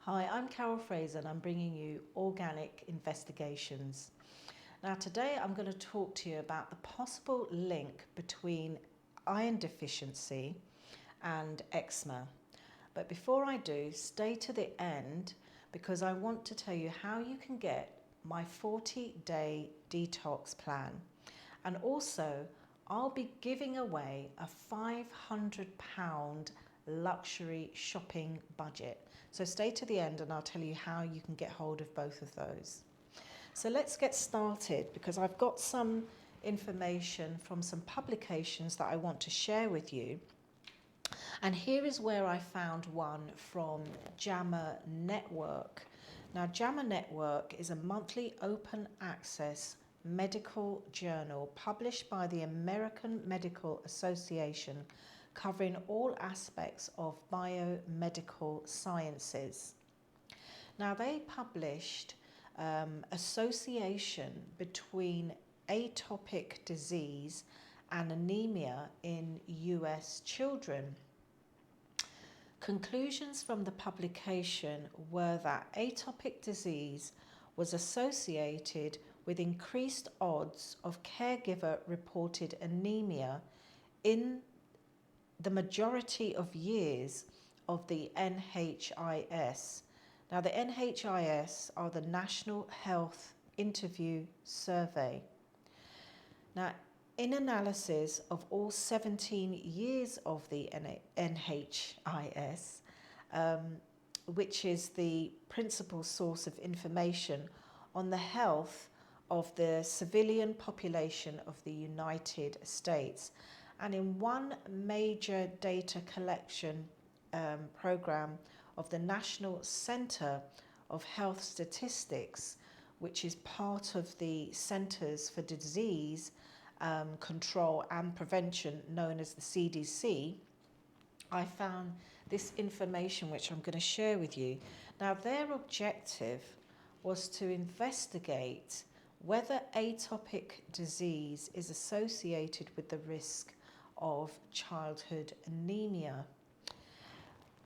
Hi, I'm Carol Fraser and I'm bringing you Organic Investigations. Now today I'm going to talk to you about the possible link between iron deficiency and eczema. But before I do, stay to the end because I want to tell you how you can get my 40-day detox plan. And also, I'll be giving away a £500 luxury shopping budget. So stay to the end and I'll tell you how you can get hold of both of those. So let's get started because I've got some information from some publications that I want to share with you. And here is where I found one from JAMA Network. Now, JAMA Network is a monthly open access medical journal published by the American Medical Association, covering all aspects of biomedical sciences. Now, they published association between atopic disease and anemia in US children. Conclusions from the publication were that atopic disease was associated with increased odds of caregiver-reported anemia in the majority of years of the NHIS. Now, the NHIS are the National Health Interview Survey. Now, in analysis of all 17 years of the NHIS, which is the principal source of information on the health of the civilian population of the United States, and in one major data collection program of the National Center of Health Statistics, which is part of the Centers for Disease Control and Prevention, known as the CDC, I found this information which I'm going to share with you. Now, their objective was to investigate whether atopic disease is associated with the risk of childhood anemia.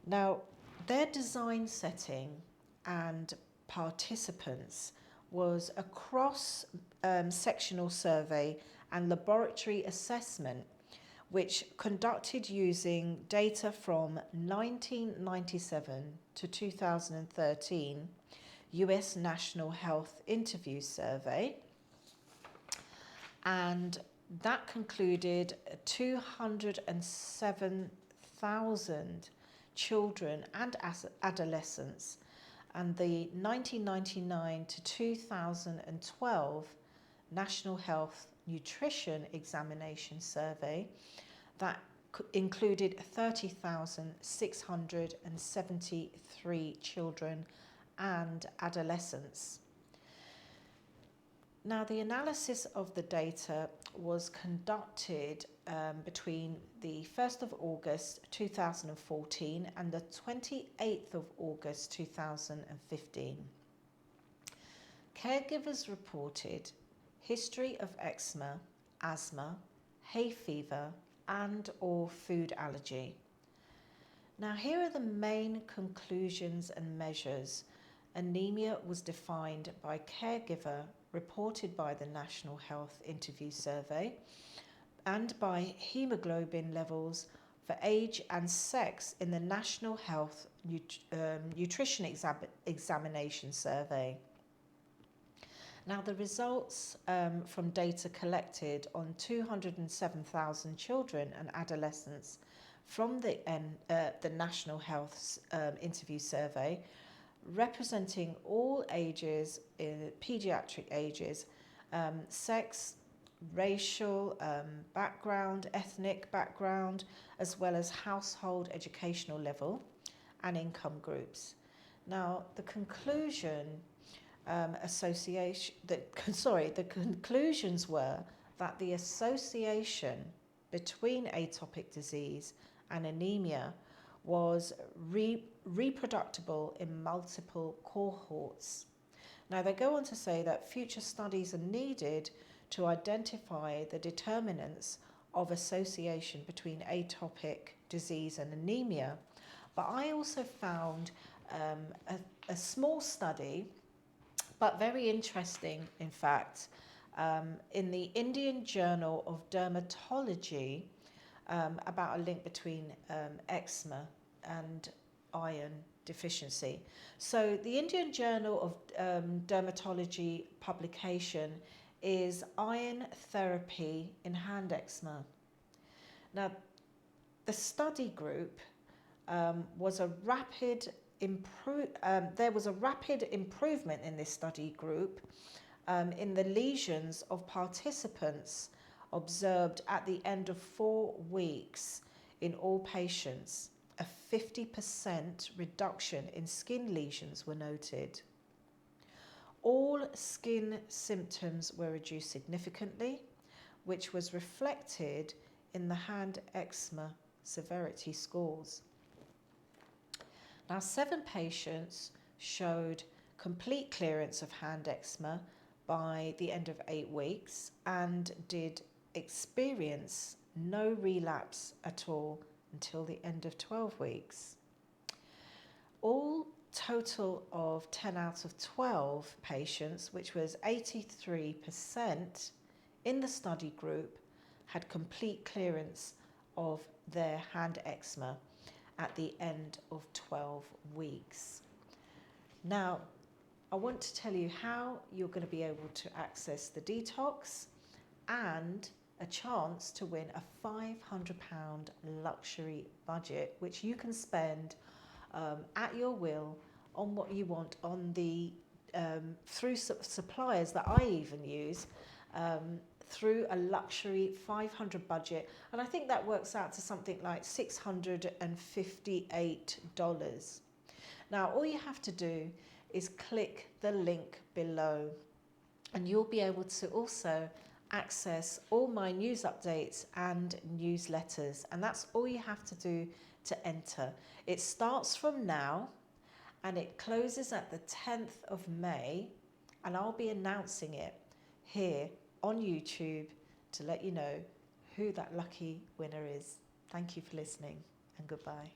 Now, their design setting and participants was a cross-sectional survey and laboratory assessment, which conducted using data from 1997 to 2013 US National Health Interview Survey, and that concluded 207,000 children and adolescents, and the 1999 to 2012 National Health Nutrition Examination Survey that included 30,673 children and adolescents. Now, the analysis of the data was conducted between the 1st of August 2014 and the 28th of August 2015. Caregivers reported history of eczema, asthma, hay fever, and or food allergy. Now, here are the main conclusions and measures. Anemia was defined by caregiver reported by the National Health Interview Survey and by hemoglobin levels for age and sex in the National Health Nutrition Examination Survey. Now, the results from data collected on 207,000 children and adolescents from the National Health Interview Survey, representing all ages, pediatric ages, sex, racial background, ethnic background, as well as household educational level and income groups. Now, the conclusions were that the association between atopic disease and anemia was reproducible in multiple cohorts. Now, they go on to say that future studies are needed to identify the determinants of association between atopic disease and anemia, but I also found a small study, but very interesting, in fact, in the Indian Journal of Dermatology, about a link between eczema and iron deficiency. So the Indian Journal of Dermatology publication is Iron Therapy in Hand Eczema. Now, the study group was a rapid there was a rapid improvement in this study group in the lesions of participants observed at the end of 4 weeks in all patients. A 50% reduction in skin lesions were noted. All skin symptoms were reduced significantly, which was reflected in the hand eczema severity scores. Now, 7 patients showed complete clearance of hand eczema by the end of 8 weeks and did experience no relapse at all until the end of 12 weeks. All total of 10 out of 12 patients, which was 83% in the study group, had complete clearance of their hand eczema at the end of 12 weeks. Now, I want to tell you how you're going to be able to access the detox and a chance to win a £500 luxury budget, which you can spend at your will on what you want on the through suppliers that I even use, through a luxury 500 budget, and I think that works out to something like $658. Now, all you have to do is click the link below, and you'll be able to also access all my news updates and newsletters, and that's all you have to do to enter. It starts from now and it closes at the 10th of May, and I'll be announcing it here on YouTube to let you know who that lucky winner is. Thank you for listening, and goodbye.